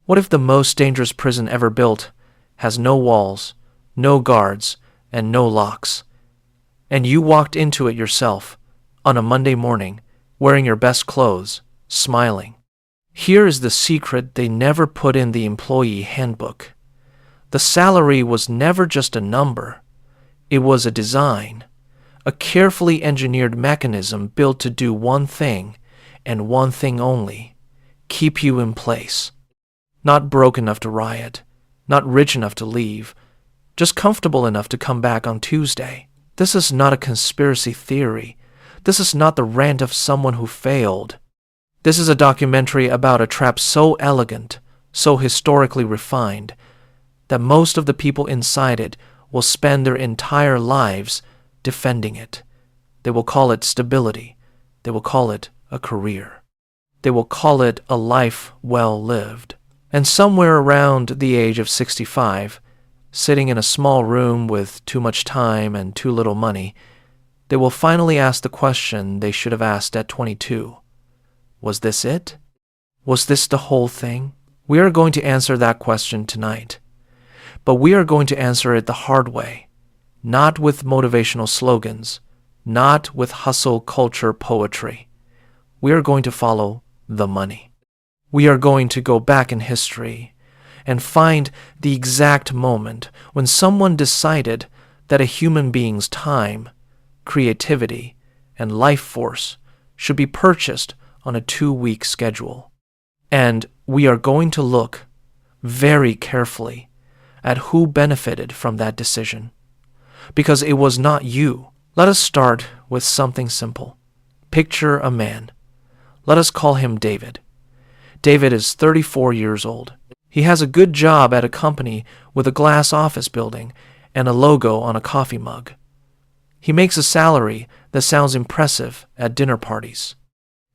What if the most dangerous prison ever built has no walls, no guards, and no locks, and you walked into it yourself on a Monday morning, wearing your best clothes, smiling? Here is the secret they never put in the employee handbook. The salary was never just a number. It was a design, a carefully engineered mechanism built to do one thing and one thing only: keep you in place. Not broke enough to riot, not rich enough to leave, just comfortable enough to come back on Tuesday. This is not a conspiracy theory. This is not the rant of someone who failed. This is a documentary about a trap so elegant, so historically refined, that most of the people inside it will spend their entire lives defending it. They will call it stability. They will call it a career. They will call it a life well lived. And somewhere around the age of 65, sitting in a small room with too much time and too little money, they will finally ask the question they should have asked at 22. Was this it? Was this the whole thing? We are going to answer that question tonight. But we are going to answer it the hard way, not with motivational slogans, not with hustle culture poetry. We are going to follow the money. We are going to go back in history and find the exact moment when someone decided that a human being's time, creativity, and life force should be purchased on a 2-week schedule. And we are going to look very carefully at who benefited from that decision. Because it was not you. Let us start with something simple. Picture a man. Let us call him David. David is 34 years old. He has a good job at a company with a glass office building and a logo on a coffee mug. He makes a salary that sounds impressive at dinner parties.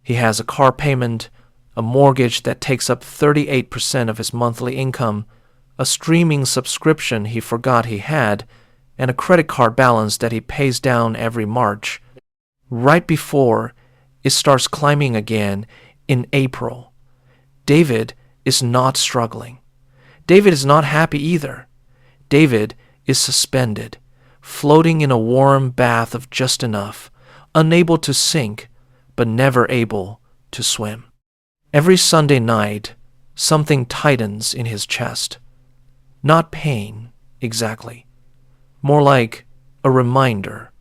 He has a car payment, a mortgage that takes up 38% of his monthly income, a streaming subscription he forgot he had, and a credit card balance that he pays down every March. Right before it starts climbing again in April, David is not struggling. David is not happy either. David is suspended, floating in a warm bath of just enough, unable to sink, but never able to swim. Every Sunday night, something tightens in his chest. Not pain, exactly. More like a reminder,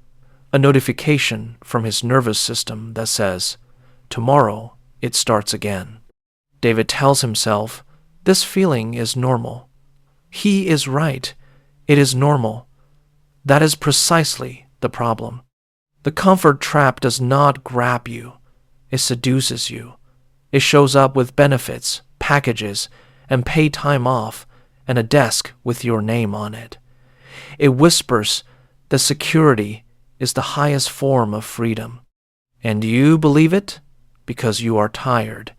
a notification from his nervous system that says, tomorrow it starts again. David tells himself, this feeling is normal. He is right. It is normal. That is precisely the problem. The comfort trap does not grab you. It seduces you. It shows up with benefits, packages, and paid time off, and a desk with your name on it. It whispers that security is the highest form of freedom. And you believe it because you are tired,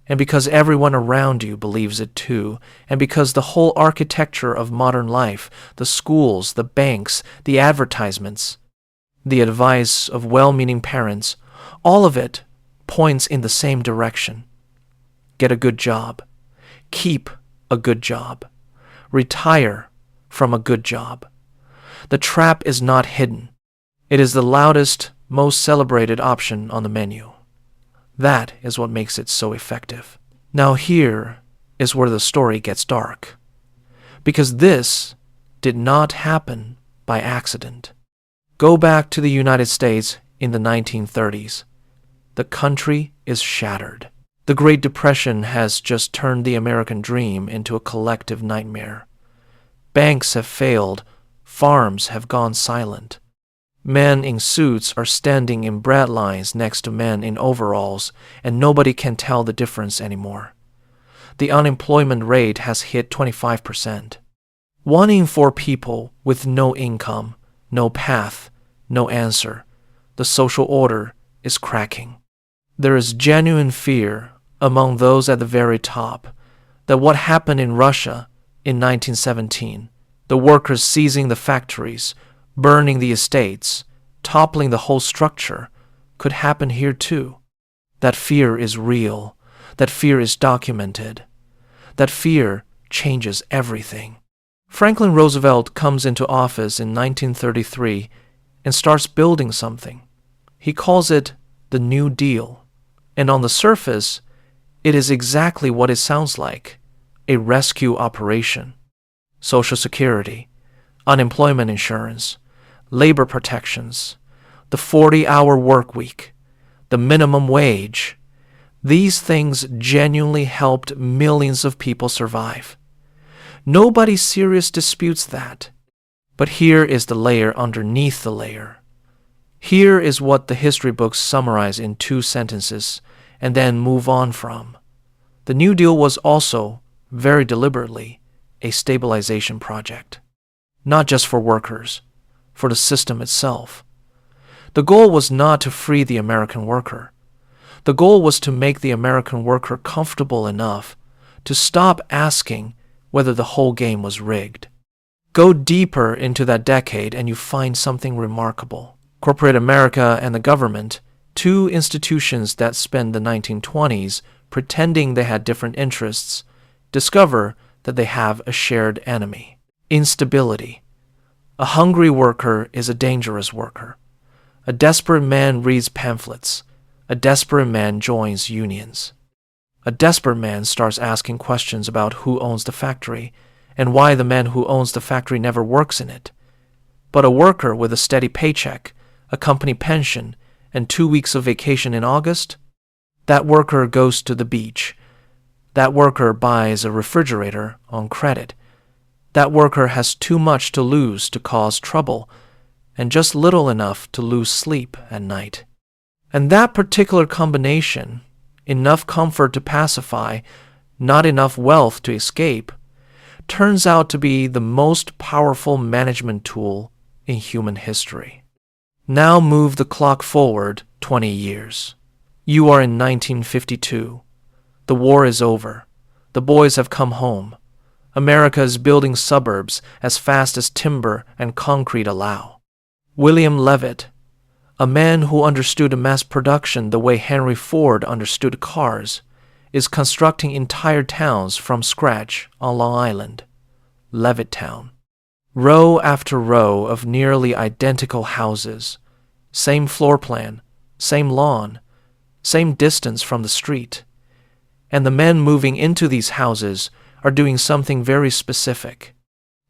and because everyone around you believes it too, and because the whole architecture of modern life, the schools, the banks, the advertisements, the advice of well-meaning parents, all of it points in the same direction. Get a good job. Keep a good job. Retire from a good job. The trap is not hidden. It is the loudest, most celebrated option on the menu. That is what makes it so effective. Now here is where the story gets dark. Because this did not happen by accident. Go back to the United States in the 1930s. The country is shattered. The Great Depression has just turned the American dream into a collective nightmare. Banks have failed. Farms have gone silent. Men in suits are standing in bread lines next to men in overalls, and nobody can tell the difference anymore. The unemployment rate has hit 25%. 1 in 4 people with no income, no path, no answer. The social order is cracking. There is genuine fear among those at the very top that what happened in Russia in 1917, the workers seizing the factories, burning the estates, toppling the whole structure, could happen here too. That fear is real. That fear is documented. That fear changes everything. Franklin Roosevelt comes into office in 1933 and starts building something. He calls it the New Deal. And on the surface, it is exactly what it sounds like, a rescue operation. Social Security, unemployment insurance, labor protections, the 40-hour work week, the minimum wage. These things genuinely helped millions of people survive. Nobody serious disputes that. But here is the layer underneath the layer. Here is what the history books summarize in 2 sentences and then move on from. The New Deal was also, very deliberately, a stabilization project. Not just for workers, for the system itself. The goal was not to free the American worker. The goal was to make the American worker comfortable enough to stop asking whether the whole game was rigged. Go deeper into that decade and you find something remarkable. Corporate America and the government, 2 institutions that spent the 1920s pretending they had different interests, discover that they have a shared enemy: instability. A hungry worker is a dangerous worker. A desperate man reads pamphlets. A desperate man joins unions. A desperate man starts asking questions about who owns the factory and why the man who owns the factory never works in it. But a worker with a steady paycheck, a company pension, and 2 weeks of vacation in August? That worker goes to the beach. That worker buys a refrigerator on credit. That worker has too much to lose to cause trouble, and just little enough to lose sleep at night. And that particular combination, enough comfort to pacify, not enough wealth to escape, turns out to be the most powerful management tool in human history. Now move the clock forward 20 years. You are in 1952. The war is over. The boys have come home. America is building suburbs as fast as timber and concrete allow. William Levitt, a man who understood mass production the way Henry Ford understood cars, is constructing entire towns from scratch on Long Island, Levittown. Row after row of nearly identical houses, same floor plan, same lawn, same distance from the street. And the men moving into these houses are doing something very specific.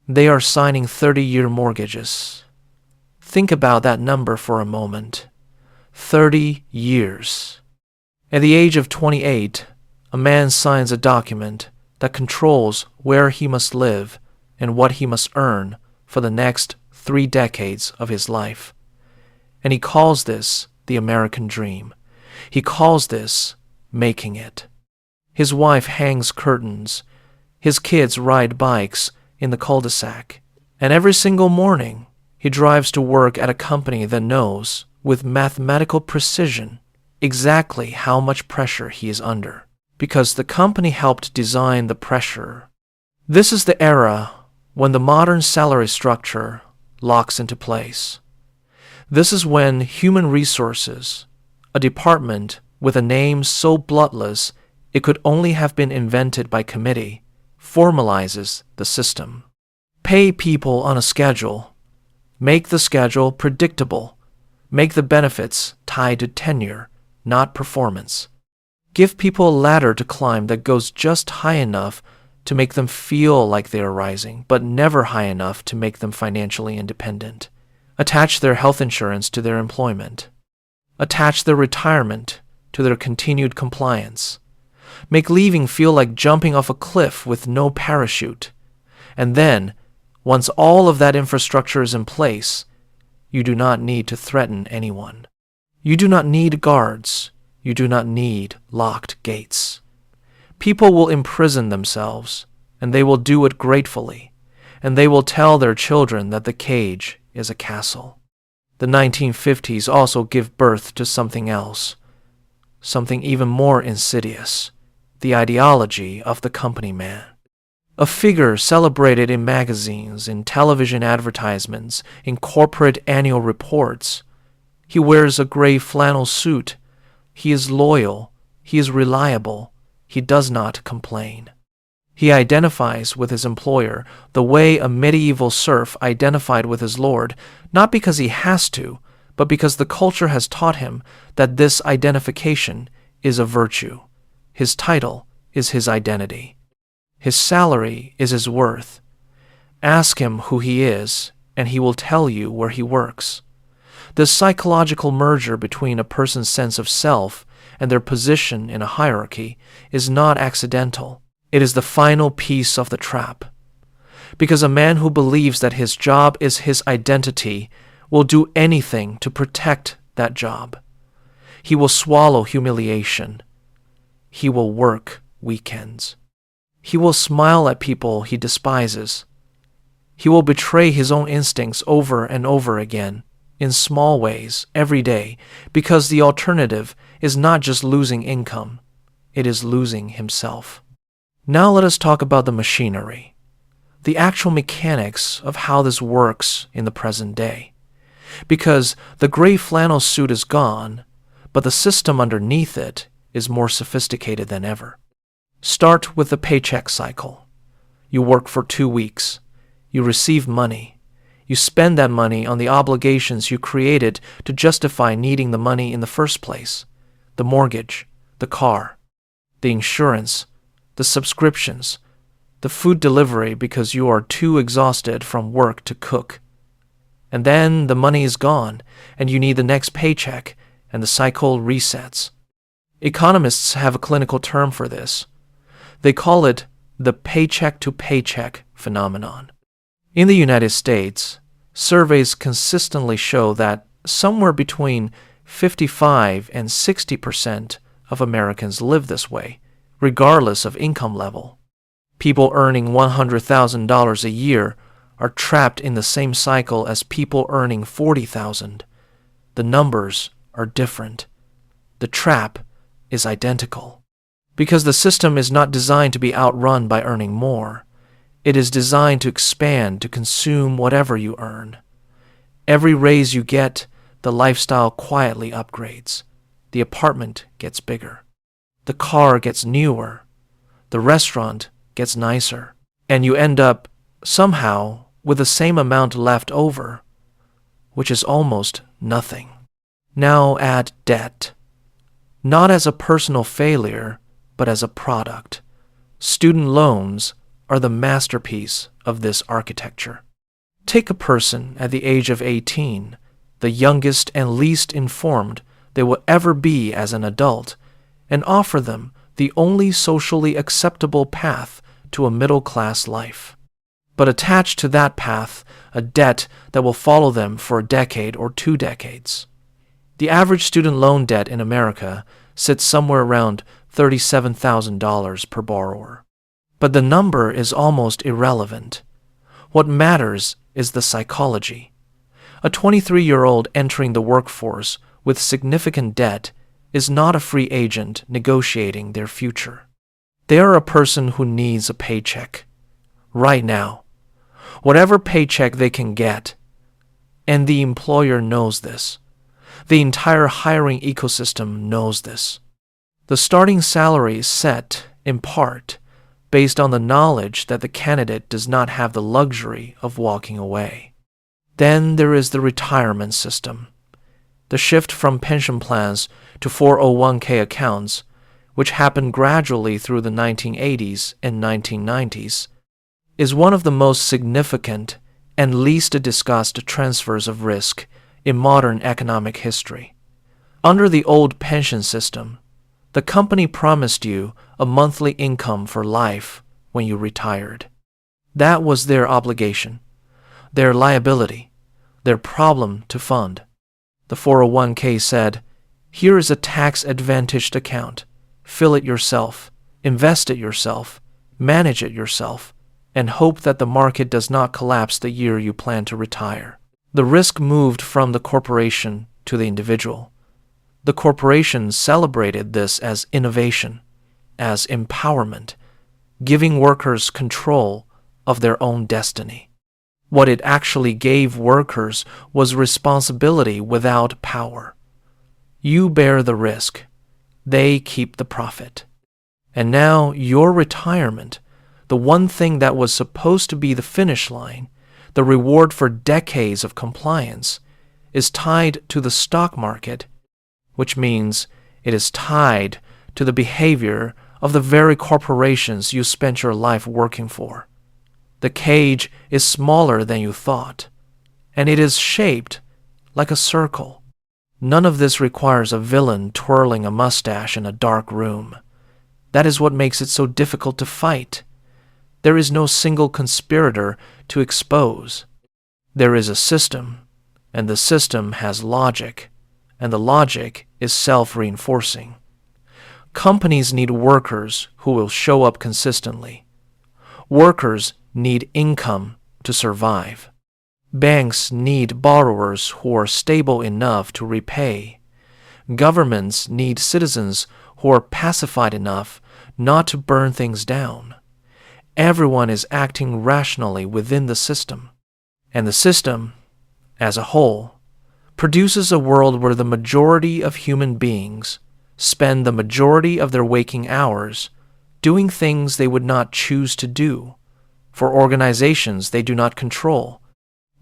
They are signing 30-year mortgages. Think about that number for a moment. 30 years. At the age of 28, a man signs a document that controls where he must live and what he must earn for the next 3 decades of his life. And he calls this the American dream. He calls this making it. His wife hangs curtains. His kids ride bikes in the cul-de-sac. And every single morning, he drives to work at a company that knows, with mathematical precision, exactly how much pressure he is under, because the company helped design the pressure. This is the era when the modern salary structure locks into place. This is when human resources, a department with a name so bloodless it could only have been invented by committee, formalizes the system. Pay people on a schedule. Make the schedule predictable. Make the benefits tied to tenure, not performance. Give people a ladder to climb that goes just high enough to make them feel like they are rising, but never high enough to make them financially independent. Attach their health insurance to their employment. Attach their retirement to their continued compliance. Make leaving feel like jumping off a cliff with no parachute. And then, once all of that infrastructure is in place, you do not need to threaten anyone. You do not need guards. You do not need locked gates. People will imprison themselves, and they will do it gratefully, and they will tell their children that the cage is a castle. The 1950s also give birth to something else, something even more insidious, the ideology of the company man. A figure celebrated in magazines, in television advertisements, in corporate annual reports. He wears a gray flannel suit. He is loyal. He is reliable. He does not complain. He identifies with his employer the way a medieval serf identified with his lord, not because he has to, but because the culture has taught him that this identification is a virtue. His title is his identity. His salary is his worth. Ask him who he is, and he will tell you where he works. This psychological merger between a person's sense of self and their position in a hierarchy is not accidental. It is the final piece of the trap. Because a man who believes that his job is his identity will do anything to protect that job. He will swallow humiliation. He will work weekends. He will smile at people he despises. He will betray his own instincts over and over again, in small ways, every day, because the alternative is not just losing income, it is losing himself. Now let us talk about the machinery, the actual mechanics of how this works in the present day. Because the gray flannel suit is gone, but the system underneath it is more sophisticated than ever. Start with the paycheck cycle. You work for 2 weeks. You receive money. You spend that money on the obligations you created to justify needing the money in the first place. The mortgage, the car, the insurance, the subscriptions, the food delivery because you are too exhausted from work to cook. And then the money is gone, and you need the next paycheck, and the cycle resets. Economists have a clinical term for this. They call it the paycheck-to-paycheck phenomenon. In the United States, surveys consistently show that somewhere between 55 and 60% of Americans live this way, regardless of income level. People earning $100,000 a year are trapped in the same cycle as people earning $40,000. The numbers are different. The trap is identical. Because the system is not designed to be outrun by earning more. It is designed to expand, to consume whatever you earn. Every raise you get, the lifestyle quietly upgrades. The apartment gets bigger. The car gets newer. The restaurant gets nicer. And you end up, somehow, with the same amount left over, which is almost nothing. Now add debt. Not as a personal failure, but as a product. Student loans are the masterpiece of this architecture. Take a person at the age of 18, the youngest and least informed they will ever be as an adult, and offer them the only socially acceptable path to a middle-class life. But attach to that path a debt that will follow them for a decade or 2 decades. The average student loan debt in America sits somewhere around $37,000 per borrower. But the number is almost irrelevant. What matters is the psychology. A 23-year-old entering the workforce with significant debt is not a free agent negotiating their future. They are a person who needs a paycheck. Right now. Whatever paycheck they can get. And the employer knows this. The entire hiring ecosystem knows this. The starting salary is set, in part, based on the knowledge that the candidate does not have the luxury of walking away. Then there is the retirement system. The shift from pension plans to 401k accounts, which happened gradually through the 1980s and 1990s, is one of the most significant and least discussed transfers of risk in modern economic history. Under the old pension system, the company promised you a monthly income for life when you retired. That was their obligation, their liability, their problem to fund. The 401k said, "Here is a tax-advantaged account. Fill it yourself, invest it yourself, manage it yourself, and hope that the market does not collapse the year you plan to retire." The risk moved from the corporation to the individual. The corporation celebrated this as innovation, as empowerment, giving workers control of their own destiny. What it actually gave workers was responsibility without power. You bear the risk. They keep the profit. And now your retirement, the one thing that was supposed to be the finish line, the reward for decades of compliance, is tied to the stock market, which means it is tied to the behavior of the very corporations you spent your life working for. The cage is smaller than you thought, and it is shaped like a circle. None of this requires a villain twirling a mustache in a dark room. That is what makes it so difficult to fight. There is no single conspirator to expose. There is a system, and the system has logic, and the logic is self-reinforcing. Companies need workers who will show up consistently. Workers need income to survive. Banks need borrowers who are stable enough to repay. Governments need citizens who are pacified enough not to burn things down. Everyone is acting rationally within the system, and the system, as a whole, produces a world where the majority of human beings spend the majority of their waking hours doing things they would not choose to do, for organizations they do not control,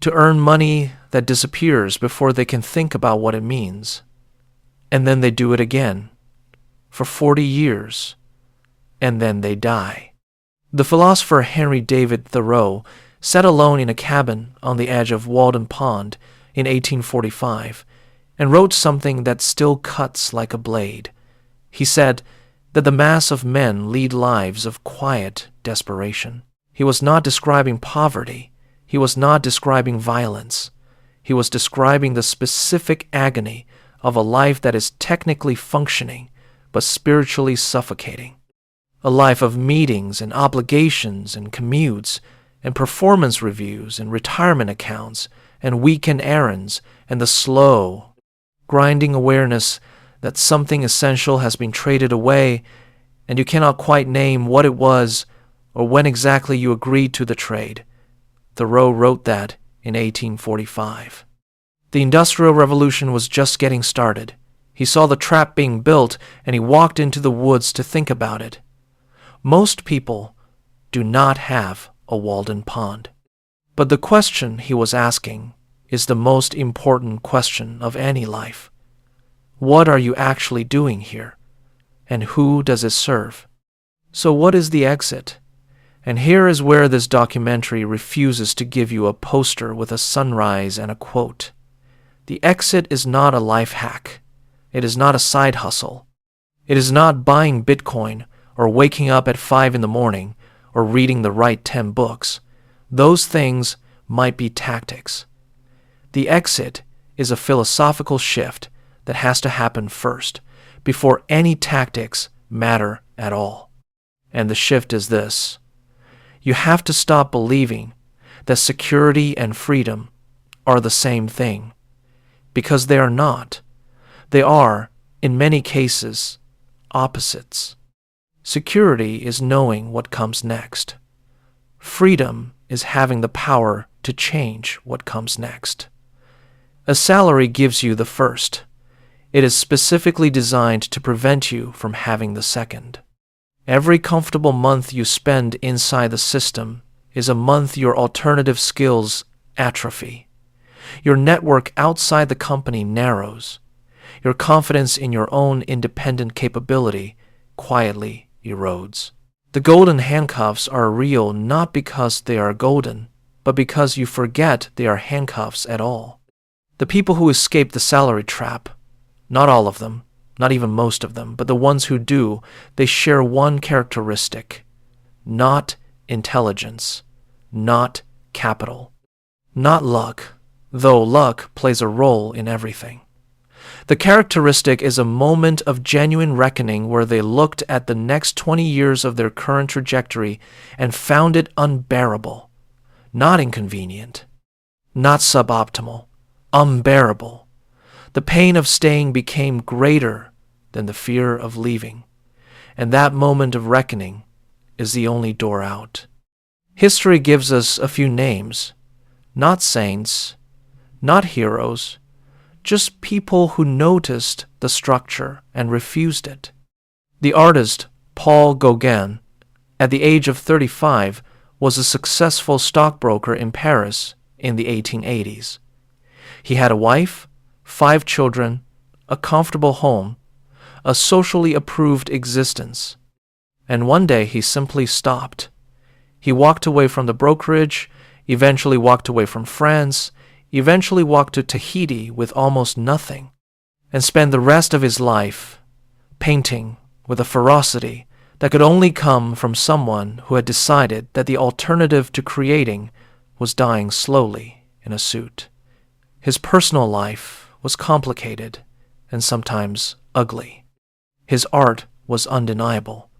to earn money that disappears before they can think about what it means. And then they do it again, for 40 years, and then they die. The philosopher Henry David Thoreau sat alone in a cabin on the edge of Walden Pond in 1845 and wrote something that still cuts like a blade. He said that the mass of men lead lives of quiet desperation. He was not describing poverty. He was not describing violence. He was describing the specific agony of a life that is technically functioning but spiritually suffocating. A life of meetings and obligations and commutes and performance reviews and retirement accounts and weekend errands and the slow, grinding awareness that something essential has been traded away and you cannot quite name what it was or when exactly you agreed to the trade. Thoreau wrote that in 1845. The Industrial Revolution was just getting started. He saw the trap being built and he walked into the woods to think about it. Most people do not have a Walden Pond. But the question he was asking is the most important question of any life. What are you actually doing here? And who does it serve? So what is the exit? And here is where this documentary refuses to give you a poster with a sunrise and a quote. The exit is not a life hack. It is not a side hustle. It is not buying Bitcoin or waking up at 5 in the morning or reading the right 10 books. Those things might be tactics. The exit is a philosophical shift that has to happen first, before any tactics matter at all. And the shift is this. You have to stop believing that security and freedom are the same thing, because they are not. They are, in many cases, opposites. Security is knowing what comes next. Freedom is having the power to change what comes next. A salary gives you the first. It is specifically designed to prevent you from having the second. Every comfortable month you spend inside the system is a month your alternative skills atrophy. Your network outside the company narrows. Your confidence in your own independent capability quietly erodes. The golden handcuffs are real not because they are golden, but because you forget they are handcuffs at all. The people who escape the salary trap, not all of them, not even most of them, but the ones who do, they share one characteristic: not intelligence, not capital, not luck, though luck plays a role in everything. The characteristic is a moment of genuine reckoning where they looked at the next 20 years of their current trajectory and found it unbearable, not inconvenient, not suboptimal, unbearable. The pain of staying became greater than the fear of leaving, and that moment of reckoning is the only door out. History gives us a few names, not saints, not heroes, just people who noticed the structure and refused it. The artist Paul Gauguin at the age of 35, was a successful stockbroker in Paris in the 1880s. He had a wife, 5 children, a comfortable home, a socially approved existence. And one day he simply stopped. He walked away from the brokerage, eventually walked away from France, eventually walked to Tahiti with almost nothing, and spent the rest of his life painting with a ferocity that could only come from someone who had decided that the alternative to creating was dying slowly in a suit. His personal life was complicated and sometimes ugly. His art was undeniable.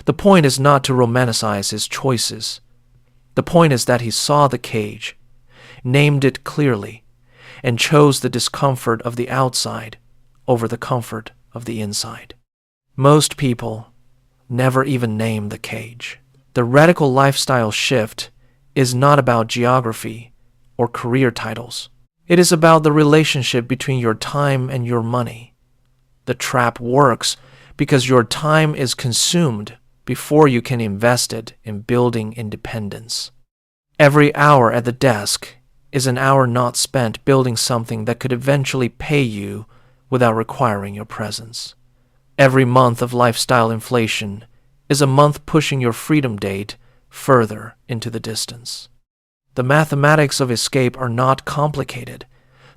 The point is not to romanticize his choices. The point is that he saw the cage, named it clearly, and chose the discomfort of the outside over the comfort of the inside. Most people never even name the cage. The radical lifestyle shift is not about geography or career titles. It is about the relationship between your time and your money. The trap works because your time is consumed before you can invest it in building independence. Every hour at the desk is an hour not spent building something that could eventually pay you without requiring your presence. Every month of lifestyle inflation is a month pushing your freedom date further into the distance. The mathematics of escape are not complicated.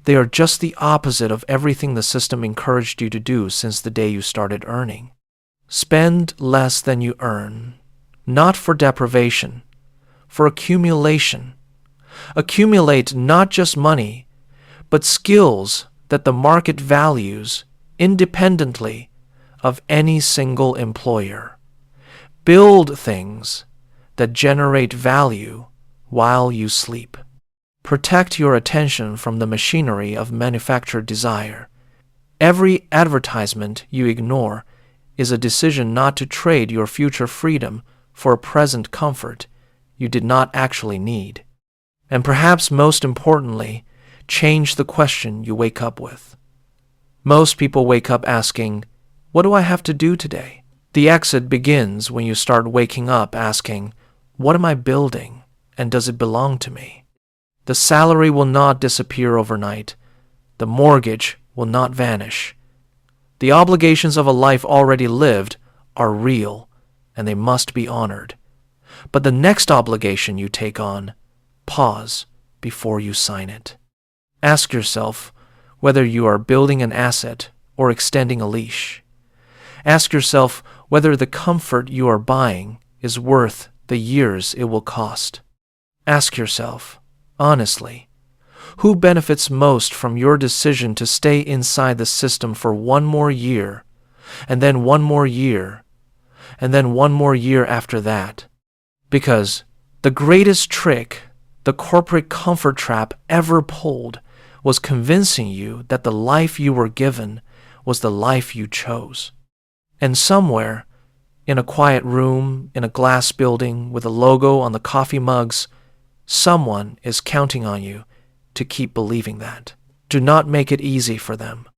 They are just the opposite of everything the system encouraged you to do since the day you started earning. Spend less than you earn, not for deprivation, for accumulation. Accumulate not just money, but skills that the market values independently of any single employer. Build things that generate value while you sleep. Protect your attention from the machinery of manufactured desire. Every advertisement you ignore is a decision not to trade your future freedom for a present comfort you did not actually need. And perhaps most importantly, change the question you wake up with. Most people wake up asking, "What do I have to do today?" The exit begins when you start waking up asking, "What am I building, and does it belong to me?" The salary will not disappear overnight. The mortgage will not vanish. The obligations of a life already lived are real, and they must be honored. But the next obligation you take on, pause before you sign it. Ask yourself whether you are building an asset or extending a leash. Ask yourself whether the comfort you are buying is worth the years it will cost. Ask yourself, honestly, who benefits most from your decision to stay inside the system for one more year, and then one more year, and then one more year after that? Because the greatest trick the corporate comfort trap ever pulled was convincing you that the life you were given was the life you chose. And somewhere, in a quiet room, in a glass building with a logo on the coffee mugs, someone is counting on you to keep believing that. Do not make it easy for them.